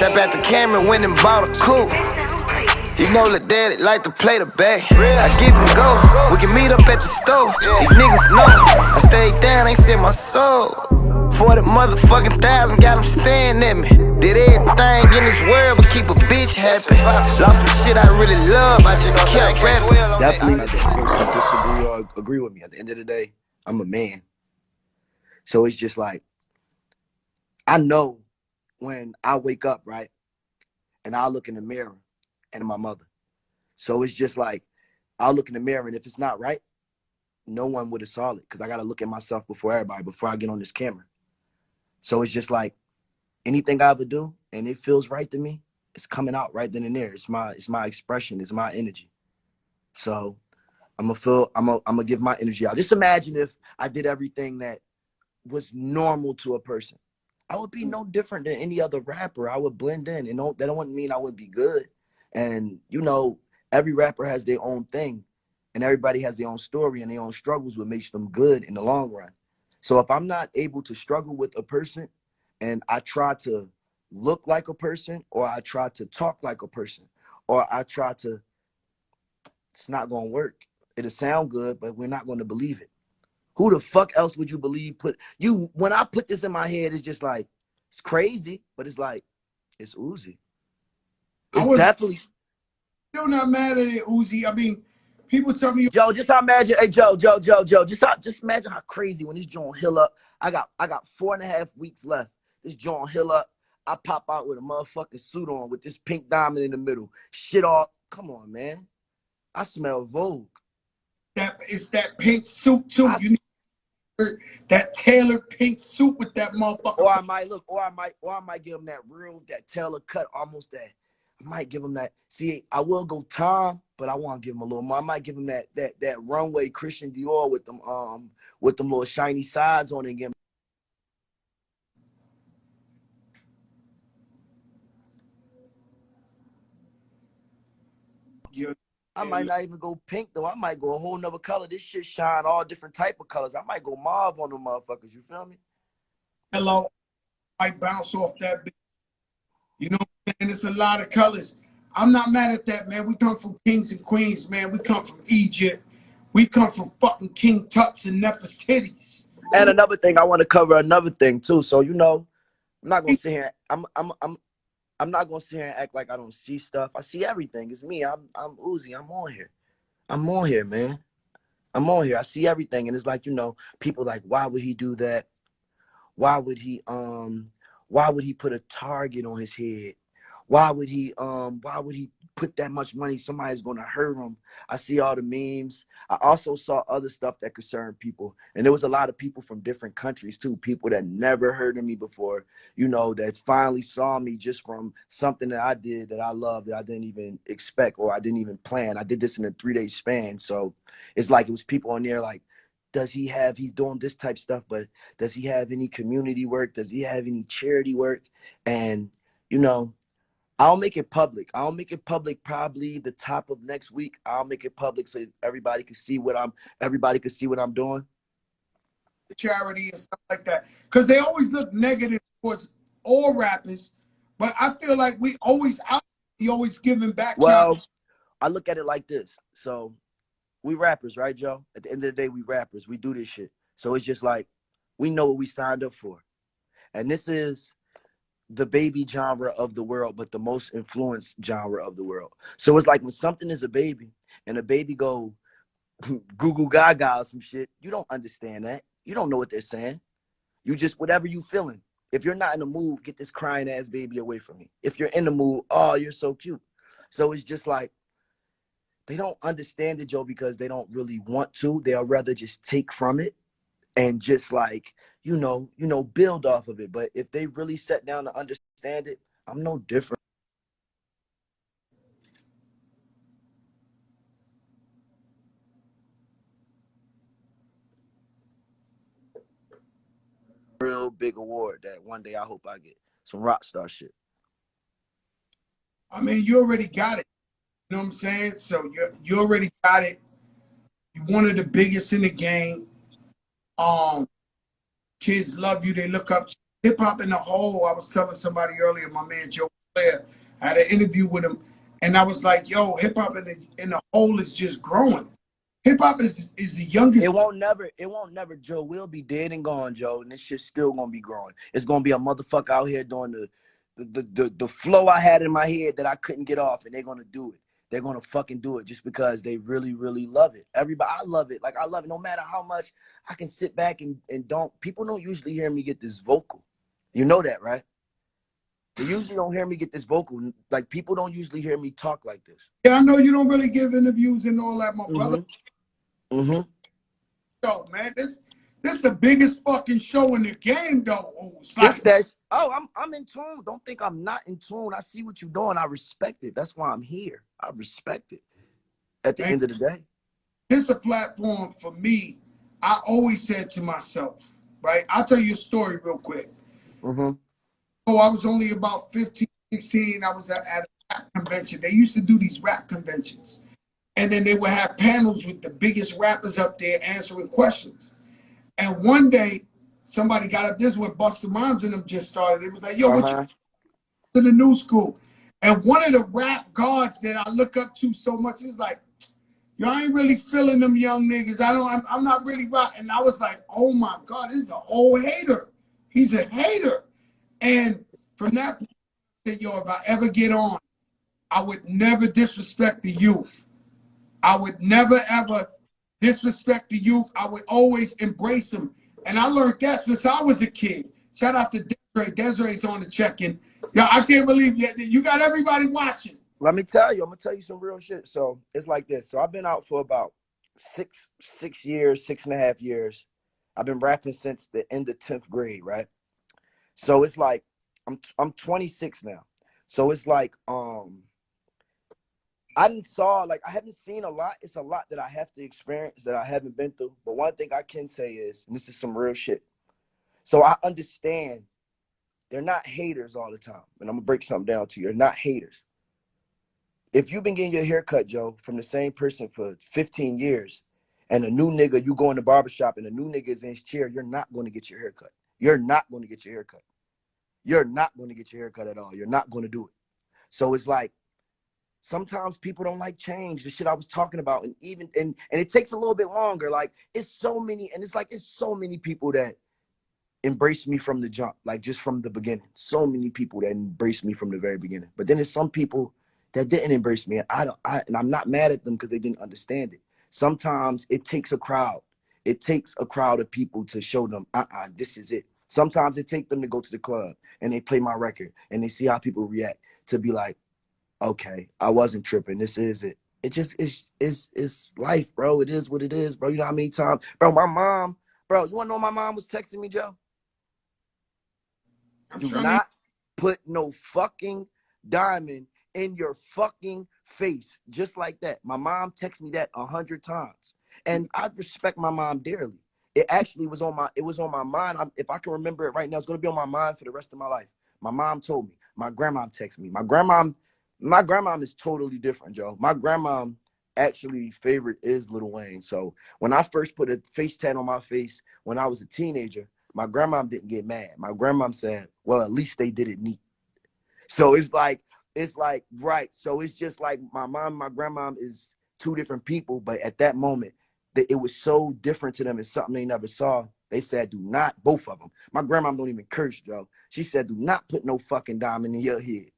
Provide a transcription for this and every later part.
Trap at the camera, went and bought a coupe. You know Lil Daddy like to play the back. I give him go, we can meet up at the store. These niggas know I stayed down, ain't set my soul. 40 motherfucking thousand, got them staring at me. Did everything in this world but keep a bitch happy. Lost some shit I really love, I just kept rapping. Definitely disagree or agree with me. At the end of the day, I'm a man. So it's just like, I know when I wake up, right, and I look in the mirror and my mother. So it's just like, I'll look in the mirror, and if it's not right, no one would have saw it, because I got to look at myself before everybody, before I get on this camera. So it's just like, anything I ever do and it feels right to me, it's coming out right then and there. It's my expression, it's my energy. So I'm gonna give my energy out. Just imagine if I did everything that was normal to a person. I would be no different than any other rapper. I would blend in, and that don't mean I wouldn't be good. And you know, every rapper has their own thing, and everybody has their own story and their own struggles, what makes them good in the long run. So if I'm not able to struggle with a person, and I try to look like a person, or I try to talk like a person, or I try to, it's not gonna work. It'll sound good, but we're not gonna believe it. Who the fuck else would you believe when I put this in my head, it's just like, it's crazy, but it's like, it's Uzi. It's definitely. Still not mad at it, Uzi. I mean, people tell me, Joe, just imagine, hey, Joe, just imagine how crazy when this joint hill up. I got 4.5 weeks left. This joint hill up. I pop out with a motherfucking suit on with this pink diamond in the middle. Shit all, come on, man. I smell Vogue. It's that pink suit too. You need that tailored pink suit with that motherfucker. Or I might give him that tailor cut, almost that. I might give him that. See, I will go Tom, but I want to give him a little more. I might give him that runway Christian Dior with them little shiny sides on it and give him. I might not even go pink though. I might go a whole nother color. This shit shine all different type of colors. I might go mauve on them motherfuckers. You feel me? Hello, I bounce off that bitch. You know what I'm saying? It's a lot of colors. I'm not mad at that, man. We come from kings and queens, man. We come from Egypt. We come from fucking King Tut's and Nefertiti's. And another thing, I want to cover another thing too. So you know, I'm not gonna sit here. I'm not gonna sit here and act like I don't see stuff. I see everything. It's me. I'm Uzi. I'm on here. I'm on here, man. I'm on here. I see everything, and it's like, you know, people like, why would he do that? Why would he put a target on his head? Why would he put that much money? Somebody's gonna hurt him. I see all the memes. I also saw other stuff that concerned people. And there was a lot of people from different countries too, people that never heard of me before, you know, that finally saw me just from something that I did that I love, that I didn't even expect or I didn't even plan. I did this in a 3-day span. So it's like it was people on there like, he's doing this type of stuff, but does he have any community work? Does he have any charity work? And, you know, I'll make it public. I'll make it public probably the top of next week. I'll make it public so everybody can see what I'm doing. Charity and stuff like that. Because they always look negative towards all rappers. But I feel like we always giving back. Well, I look at it like this. So we rappers, right, Joe? At the end of the day, we rappers. We do this shit. So it's just like, we know what we signed up for. And this is the baby genre of the world, but the most influenced genre of the world. So it's like when something is a baby and a baby go goo goo gaga or some shit, you don't understand that. You don't know what they're saying. You just, whatever you feeling. If you're not in the mood, get this crying ass baby away from me. If you're in the mood, oh, you're so cute. So it's just like, they don't understand it, Joe, because they don't really want to. They'll rather just take from it and just like, you know, build off of it. But if they really sat down to understand it, I'm no different. Real big award that one day I hope I get. Some rock star shit. I mean, you already got it. You know what I'm saying? So you already got it. You're one of the biggest in the game. Kids love you. They look up to hip hop in the whole. I was telling somebody earlier, my man Joe player. I had an interview with him, and I was like, "Yo, hip hop in the whole is just growing. Hip hop is the youngest." It won't never, Joe. We'll be dead and gone, Joe, and this shit's still gonna be growing. It's gonna be a motherfucker out here doing the flow I had in my head that I couldn't get off, and they're gonna do it. They're gonna fucking do it just because they really, really love it. Everybody, I love it. Like I love it. No matter how much I can sit back and don't. People don't usually hear me get this vocal. You know that, right? They usually don't hear me get this vocal. Like people don't usually hear me talk like this. Yeah, I know you don't really give interviews and all that, my brother. Mm-hmm. Yo, man, this the biggest fucking show in the game, though. Oh, I'm in tune. Don't think I'm not in tune. I see what you're doing. I respect it. That's why I'm here. I respect it. At the end of the day, this is a platform for me. I always said to myself, right? I'll tell you a story real quick. Oh, I was only about 15, 16. I was at a rap convention. They used to do these rap conventions. And then they would have panels with the biggest rappers up there answering questions. And one day, somebody got up. This when Busta Rhymes and them just started. It was like, yo, what you to the new school? And one of the rap guards that I look up to so much, he was like, yo, I ain't really feeling them young niggas. I'm not really rock. And I was like, oh my God, this is an old hater. He's a hater. And from that point, I said, yo, if I ever get on, I would never disrespect the youth. I would never, ever disrespect the youth. I would always embrace them. And I learned that since I was a kid. Shout out to Desiree. Desiree's on the check-in. Yo, I can't believe you got everybody watching. Let me tell you, I'm going to tell you some real shit. So it's like this. So I've been out for about 6 years, 6.5 years. I've been rapping since the end of 10th grade, right? So it's like, I'm 26 now. So it's like, I haven't seen a lot. It's a lot that I have to experience that I haven't been through. But one thing I can say is, and this is some real shit. So I understand they're not haters all the time. And I'm going to break something down to you. They're not haters. If you've been getting your haircut, Joe, from the same person for 15 years, and a new nigga, you go in the barbershop and a new nigga is in his chair, you're not going to get your haircut. You're not going to get your haircut. You're not going to get your haircut at all. You're not going to do it. So it's like, sometimes people don't like change, the shit I was talking about. And even, and it takes a little bit longer. Like it's so many, and it's like, it's so many people that embraced me from the jump, like just from the beginning. So many people that embraced me from the very beginning. But then there's some people that didn't embrace me. And I'm not mad at them because they didn't understand it. Sometimes it takes a crowd. It takes a crowd of people to show them, this is it. Sometimes it takes them to go to the club and they play my record and they see how people react to be like, okay, I wasn't tripping. This is it. It just is life, bro. It is what it is, bro. You know how many times, bro, my mom, bro, you wanna know my mom was texting me, Joe? Do not put no fucking diamond in your fucking face. Just like that. My mom texted me that 100 times. And I respect my mom dearly. It actually was on my mind. If I can remember it right now, it's gonna be on my mind for the rest of my life. My mom told me. My grandma texted me. My grandma is totally different, Joe. My grandma actually favorite is Lil Wayne. So when I first put a face tat on my face when I was a teenager, my grandma didn't get mad. My grandma said, well, at least they did it neat. So it's like, right. So it's just like my mom and my grandma is two different people. But at that moment, it was so different to them. It's something they never saw. They said, do not, both of them. My grandma don't even curse, Joe. She said, do not put no fucking diamond in your head.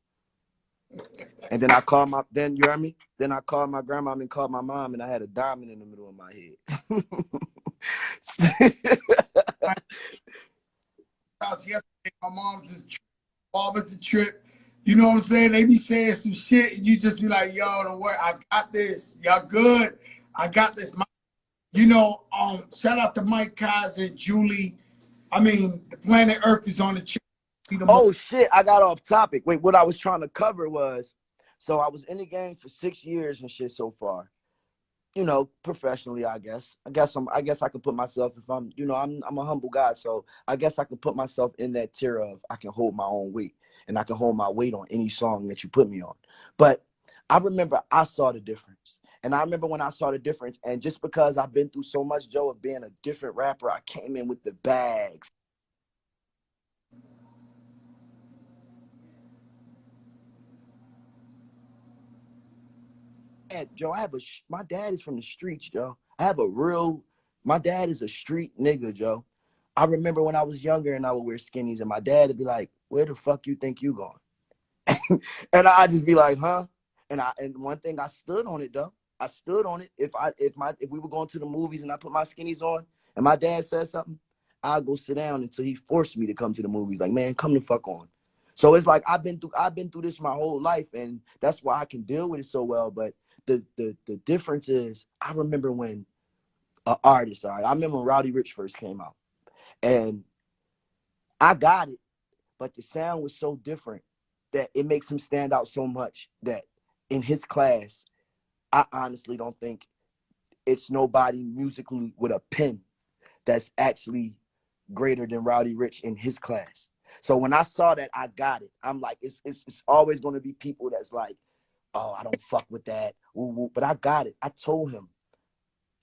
And then I called you hear me? Then I called my grandma and called my mom, and I had a diamond in the middle of my head. Yesterday, my mom's a trip. You know what I'm saying? They be saying some shit, and you just be like, yo, don't worry, I got this. Y'all good. I got this. Shout out to Mike Kaiser, Julie. I mean, the planet Earth is on the chip. Oh shit, I got off topic. Wait, what I was trying to cover was, so I was in the game for 6 years and shit so far. You know, professionally, I guess I can put myself, if I'm a humble guy, so I guess I can put myself in that tier of I can hold my own weight and I can hold my weight on any song that you put me on. But I remember I saw the difference. And I remember when I saw the difference, and just because I've been through so much, Joe, of being a different rapper, I came in with the bags. Joe, my dad is from the streets, Joe. My dad is a street nigga, Joe. I remember when I was younger and I would wear skinnies, and my dad would be like, "Where the fuck you think you going?" And I just be like, "Huh?" And one thing, I stood on it though. I stood on it. If we were going to the movies and I put my skinnies on and my dad said something, I'd go sit down until he forced me to come to the movies. Like, man, come the fuck on. So it's like I've been through this my whole life, and that's why I can deal with it so well. But the difference is, I remember when an artist, all right, I remember when Rowdy Rich first came out, and I got it, but the sound was so different that it makes him stand out so much that in his class, I honestly don't think it's nobody musically with a pen that's actually greater than Rowdy Rich in his class. So when I saw that, I got it. I'm like, it's always going to be people that's like, oh, I don't fuck with that. Ooh, ooh. But I got it. I told him,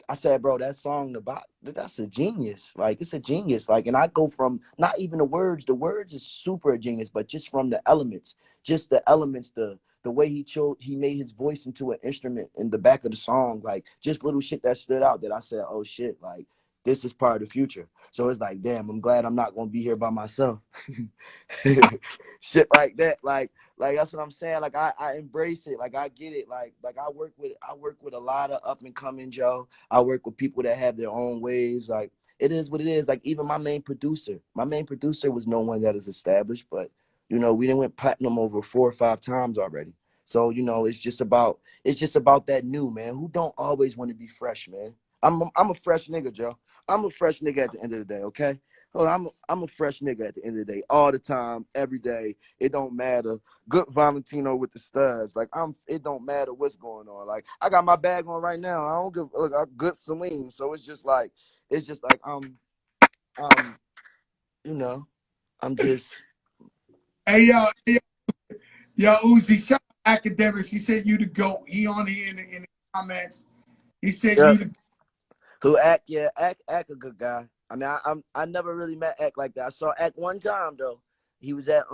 I said, bro, that song about that's a genius. Like, it's a genius. Like, and I go from not even the words. The words is super genius, but just from the elements, the way he made his voice into an instrument in the back of the song, like just little shit that stood out that I said, oh shit, like this is part of the future. So it's like, damn, I'm glad I'm not gonna be here by myself. Shit like that. Like that's what I'm saying. Like I embrace it. Like I get it. Like I work with a lot of up and coming Joe. I work with people that have their own waves. Like it is what it is. Like even my main producer. My main producer was no one that is established, but you know, we didn't went platinum over 4 or 5 times already. So, you know, it's just about that new, man. Who don't always want to be fresh, man? I'm a fresh nigga, Joe. I'm a fresh nigga at the end of the day, okay? Hold on, I'm a fresh nigga at the end of the day, all the time, every day. It don't matter. Good Valentino with the studs. Like it don't matter what's going on. Like I got my bag on right now. I don't give look, I'm good Celine. So it's just like you know, I'm just Hey yo, Uzi, shout out academics. He said you the GOAT. He on here in the comments. He said yeah. you the Who act a good guy. I mean, I never really met Act like that. I saw Act one time though. He was at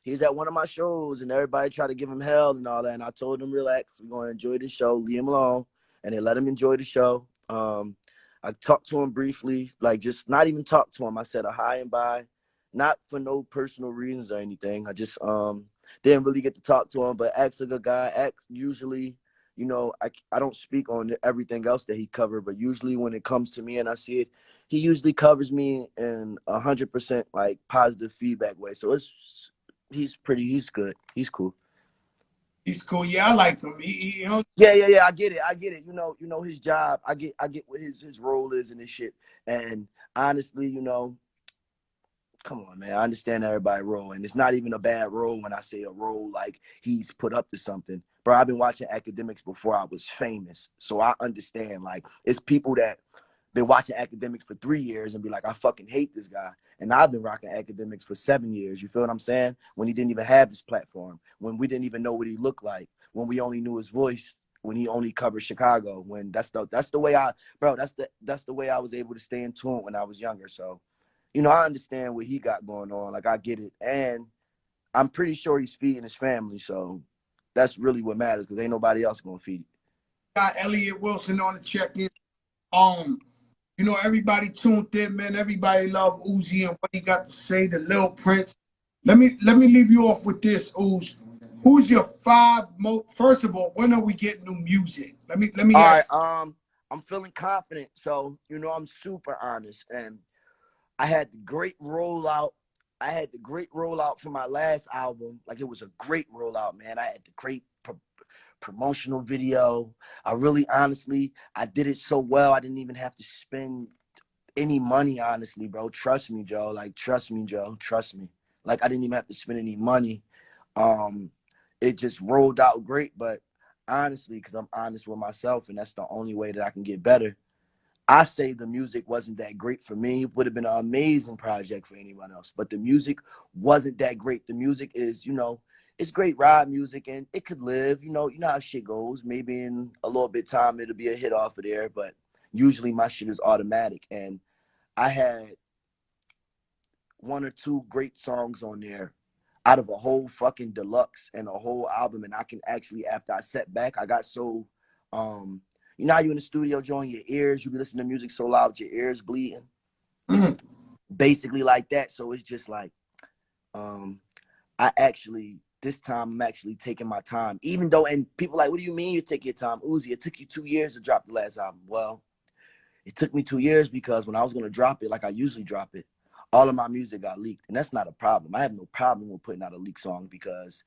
he was at one of my shows, and everybody tried to give him hell and all that. And I told him, relax, we're gonna enjoy the show, leave him alone, and they let him enjoy the show. I talked to him briefly, like just not even talk to him. I said a hi and bye, not for no personal reasons or anything. I just didn't really get to talk to him, but Act's a good guy. Act usually, you know, I don't speak on everything else that he covered, but usually when it comes to me and I see it, he usually covers me in 100% like positive feedback way. So he's good. He's cool. he's cool. Yeah, I like him. He Yeah. I get it. You know his job. I get what his role is and his shit. And honestly, you know, come on, man. I understand everybody role, and it's not even a bad role when I say a role like he's put up to something. Bro, I've been watching academics before I was famous, so I understand. Like, it's people that been watching academics for 3 years and be like, I fucking hate this guy. And I've been rocking academics for 7 years. You feel what I'm saying? When he didn't even have this platform, when we didn't even know what he looked like, when we only knew his voice, when he only covered Chicago. When that's the way that's the way I was able to stay in tune when I was younger. So you know, I understand what he got going on. Like, I get it. And I'm pretty sure he's feeding his family. So that's really what matters because ain't nobody else going to feed it. got Elliot Wilson on the check-in. Um, you know, everybody tuned in, man. Everybody love Uzi and what he got to say, the Lil Prince. Let me leave you off with this, Uzi. Who's your first of all, when are we getting new music? Let me All ask. right. I'm feeling confident. So, you know, I'm super honest. And I had the great rollout. I had the great rollout for my last album. Like, it was a great rollout, man. I had the great promotional video. I really, honestly, I did it so well. I didn't even have to spend any money, honestly, bro. Trust me, Joe. Like, trust me, Joe. Trust me. Like, I didn't even have to spend any money. Um, it just rolled out great. But honestly, because I'm honest with myself, and that's the only way that I can get better. I say the music wasn't that great for me. It would have been an amazing project for anyone else. But the music wasn't that great. The music is, you know, it's great ride music and it could live. You know how shit goes. Maybe in a little bit time it'll be a hit off of there. But usually my shit is automatic. And I had one or two great songs on there. out of a whole fucking deluxe and a whole album. And I can actually, after I sat back, I got so, you know how you in the studio, Joe, in your ears, you be listening to music so loud, your ears bleeding. Mm. Basically like that. So it's just like, I actually, this time I'm actually taking my time, even though, and people like, what do you mean you take your time? Uzi, it took you 2 years to drop the last album. Well, it took me 2 years because when I was going to drop it, like I usually drop it, all of my music got leaked. And that's not a problem. I have no problem with putting out a leak song because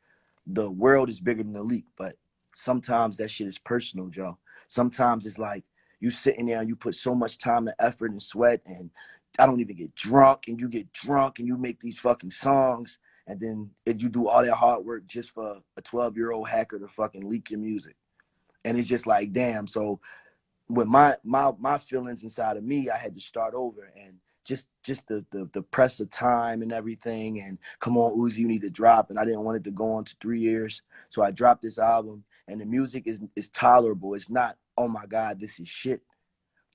the world is bigger than the leak. But sometimes that shit is personal, Joe. Sometimes it's like you sitting there and you put so much time and effort and sweat, and I don't even get drunk, and you get drunk and you make these fucking songs. And then you do all that hard work just for a 12-year-old hacker to fucking leak your music. And it's just like, damn. So with my feelings inside of me, I had to start over, and just the press of time and everything, and come on, Uzi, you need to drop. And I didn't want it to go on to 3 years, so I dropped this album, and the music is tolerable. It's not, oh my god, this is shit.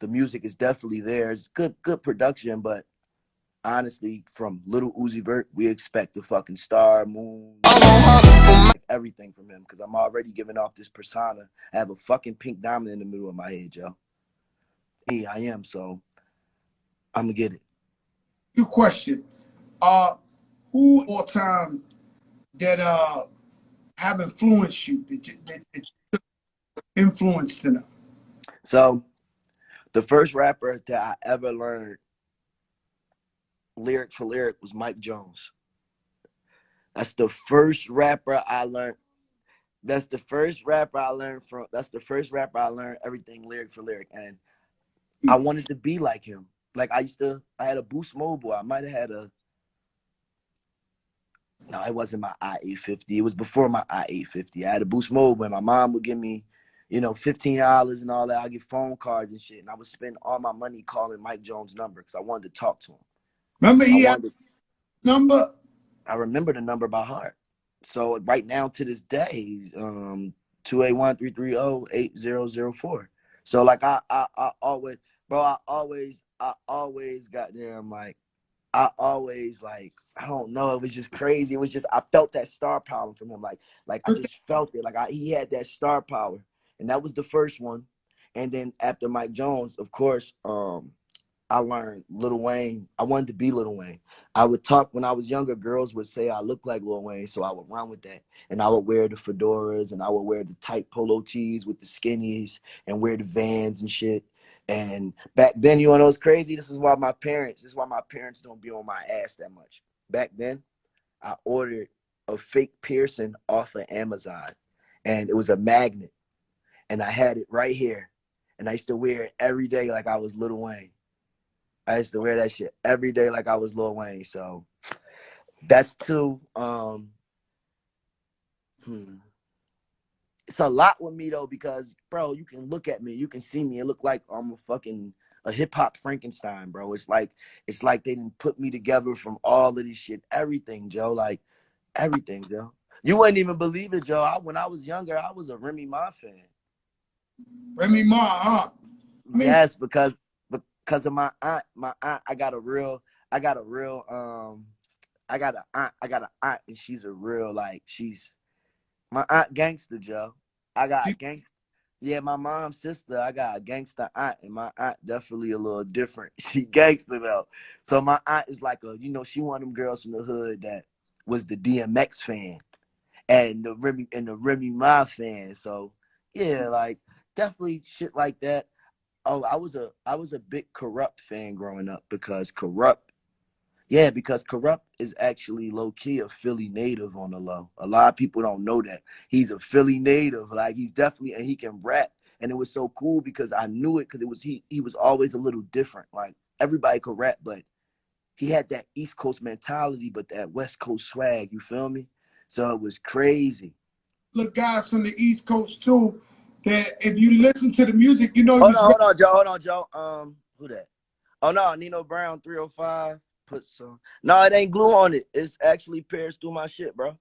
The music is definitely there. It's good production, but honestly, from Lil Uzi Vert, we expect the fucking star, moon, like everything from him, because I'm already giving off this persona. I have a fucking pink diamond in the middle of my head, Joe. I am, so I'm gonna get it. Good question. Who all time that have influenced you, that influenced enough? So the first rapper that I ever learned lyric for lyric was Mike Jones. That's the first rapper I learned. That's the first rapper I learned from. That's the first rapper I learned everything lyric for lyric, and I wanted to be like him. Like I had a Boost Mobile. I might have had a. No, it wasn't my i850. It was before my i850. I had a Boost Mobile, and my mom would give me, $15 and all that. I get phone cards and shit, and I would spend all my money calling Mike Jones' number because I wanted to talk to him. Remember I he had wanted. number? I remember the number by heart. So right now to this day, 281-330-8004. So like I always, bro, I always got there. I'm like, I always like, I don't know. It was just crazy. It was just, I felt that star power from him. Like I just felt it. Like he had that star power, and that was the first one. And then after Mike Jones, of course, I learned Lil Wayne. I wanted to be Lil Wayne. I would talk when I was younger. Girls would say I look like Lil Wayne, so I would run with that. And I would wear the fedoras, and I would wear the tight polo tees with the skinnies, and wear the Vans and shit. And back then, you know what's crazy? This is why my parents don't be on my ass that much. Back then, I ordered a fake piercing off of Amazon, and it was a magnet, and I had it right here, and I used to wear it every day like I was Lil Wayne. I used to wear that shit every day like I was Lil Wayne. So that's two. It's a lot with me though, because bro, you can look at me, you can see me. It look like I'm a hip hop Frankenstein, bro. It's like they didn't put me together from all of this shit. Everything, Joe. Like everything, Joe. You wouldn't even believe it, Joe. When I was younger, I was a Remy Ma fan. Remy Ma, huh? Yes, because of my aunt. My aunt, I got an aunt, and she's a real, like, she's my aunt gangster, Joe. I got a gangster. Yeah, my mom's sister, I got a gangster aunt, and my aunt definitely a little different. She gangster though. So my aunt is like she one of them girls from the hood that was the DMX fan and the Remy Ma fan. So yeah, like definitely shit like that. Oh, I was a big Corrupt fan growing up because Corrupt is actually low key a Philly native on the low. A lot of people don't know that. He's a Philly native. Like he's definitely, and he can rap. And it was so cool because I knew it because he was always a little different. Like everybody could rap, but he had that East Coast mentality, but that West Coast swag, you feel me? So it was crazy. Look, guys from the East Coast too, that if you listen to the music, he Hold was on, Joe. Who that? Oh no, Nino Brown 305. Put some. No, it ain't glue on it. It's actually pierced through my shit, bro.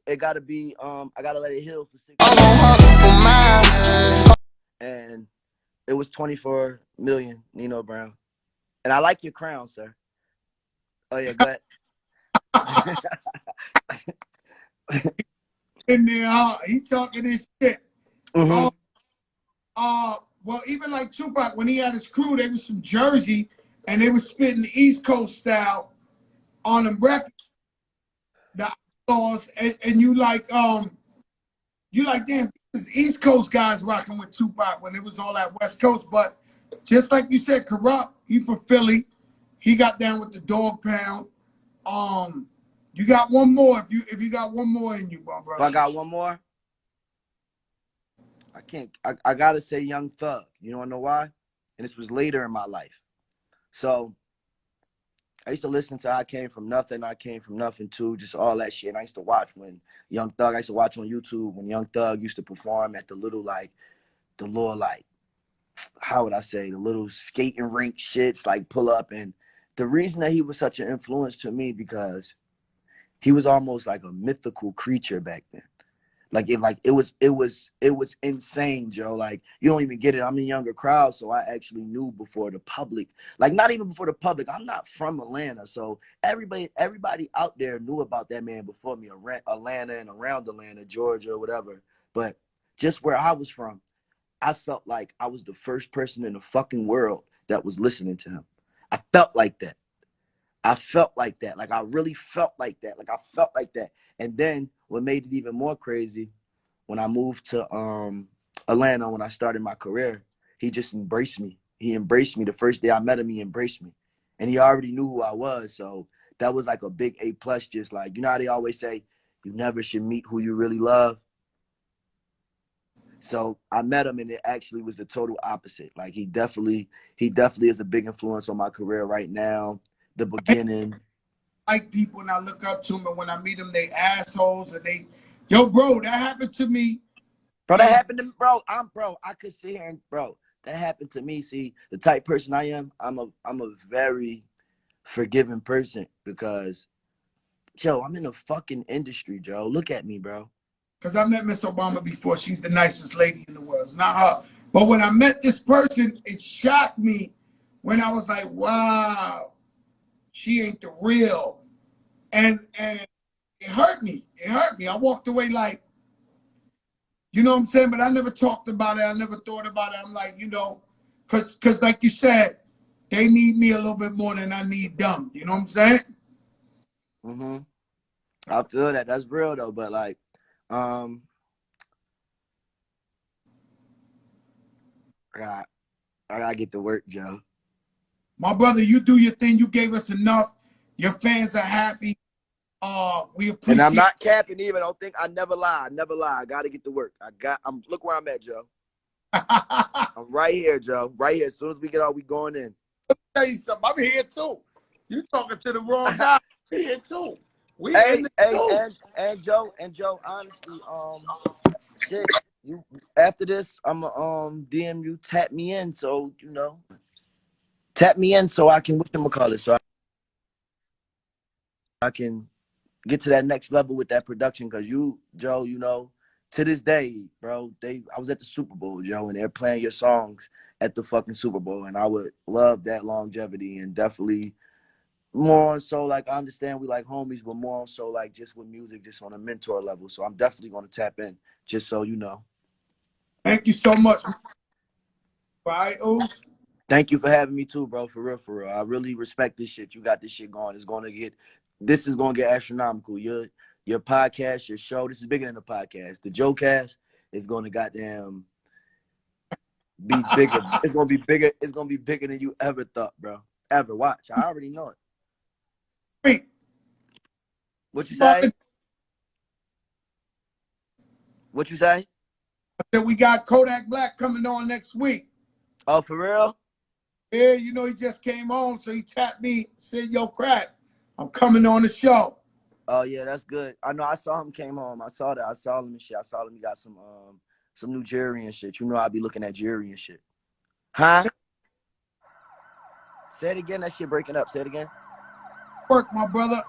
It gotta be. I gotta let it heal for 6 months. I'm gonna hustle for mine. And it was 24 million, Nino Brown. And I like your crown, sir. Oh yeah, go ahead. In there, he talking this shit. Mm-hmm. Well, even like Tupac, when he had his crew, they was from Jersey, and they was spitting East Coast style on them records. The Outlaws, and you like, damn, this East Coast guys rocking with Tupac when it was all that West Coast. But just like you said, Corrupt, he from Philly. He got down with the Dog Pound. You got one more if you got one more in you, my brother. If I got one more, I can't. I gotta say Young Thug. You wanna know why? And this was later in my life. So I used to listen to I Came From Nothing too, just all that shit. And I used to watch when Young Thug, I used to watch on YouTube when Young Thug used to perform at the little how would I say, the little skating rink shits, like pull up. And the reason that he was such an influence to me, because he was almost like a mythical creature back then. It was insane, Joe. Like, you don't even get it. I'm in a younger crowd, so I actually knew before the public. Like, not even before the public. I'm not from Atlanta, so everybody out there knew about that man before me. Atlanta and around Atlanta, Georgia, whatever. But just where I was from, I felt like I was the first person in the fucking world that was listening to him. I felt like that. Like, I really felt like that. Like, I felt like that. And then what made it even more crazy, when I moved to Atlanta, when I started my career, he just embraced me. He embraced me. The first day I met him, he embraced me. And he already knew who I was. So that was like a big A+. Just like, you know how they always say, you never should meet who you really love? So I met him, and it actually was the total opposite. Like, he definitely is a big influence on my career right now. The beginning. I like people, and I look up to them, and when I meet them, they assholes, and they, yo, bro, that happened to me. Bro, that happened to me, bro. I could sit here and, bro, that happened to me. See, the type person I am, I'm a very forgiving person, because, Joe, I'm in the fucking industry, Joe. Look at me, bro. Because I met Miss Obama before. She's the nicest lady in the world. It's not her. But when I met this person, it shocked me when I was like, wow, she ain't the real. And it hurt me. It hurt me. I walked away like, you know what I'm saying? But I never talked about it. I never thought about it. I'm like, you know, because like you said, they need me a little bit more than I need them. You know what I'm saying? Mm-hmm. I feel that. That's real, though. But, like, I gotta get to work, Joe. My brother, you do your thing. You gave us enough. Your fans are happy. We appreciate. And I'm not capping either. Don't think I never lie. I gotta get to work. Look where I'm at, Joe. I'm right here, Joe. Right here. As soon as we get out, we going in. Let me tell you something. I'm here too. You talking to the wrong guy. I'm here too. We Hey, in there too. and Joe, honestly, shit, you after this, I'ma DM you, tap me in, so you know. Tap me in so I can whatchamacallit, so I can get to that next level with that production. Cause you, Joe, you know, to this day, bro, I was at the Super Bowl, Joe, and they're playing your songs at the fucking Super Bowl. And I would love that longevity, and definitely more so, like, I understand we like homies, but more so like just with music, just on a mentor level. So I'm definitely gonna tap in, just so you know. Thank you so much. Right, Oos? Thank you for having me too, bro. For real, for real. I really respect this shit. You got this shit going. This is gonna get astronomical. Your podcast, your show. This is bigger than a podcast. The Joe Cast is gonna goddamn be bigger. It's gonna be bigger. It's gonna be bigger than you ever thought, bro. Ever. Watch. I already know it. Wait. What you say? What you say? I said we got Kodak Black coming on next week. Oh, for real? Yeah, you know, he just came home, so he tapped me, said, yo, Crack, I'm coming on the show. Oh yeah, that's good. I know. I saw him came home. I saw that. I saw him and shit. I saw him. He got some new jewelry and shit. You know, I be looking at jewelry and shit. Huh? Say it again. That shit breaking up. Say it again. Work, my brother.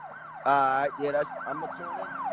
All right. Yeah, I'm gonna tune in.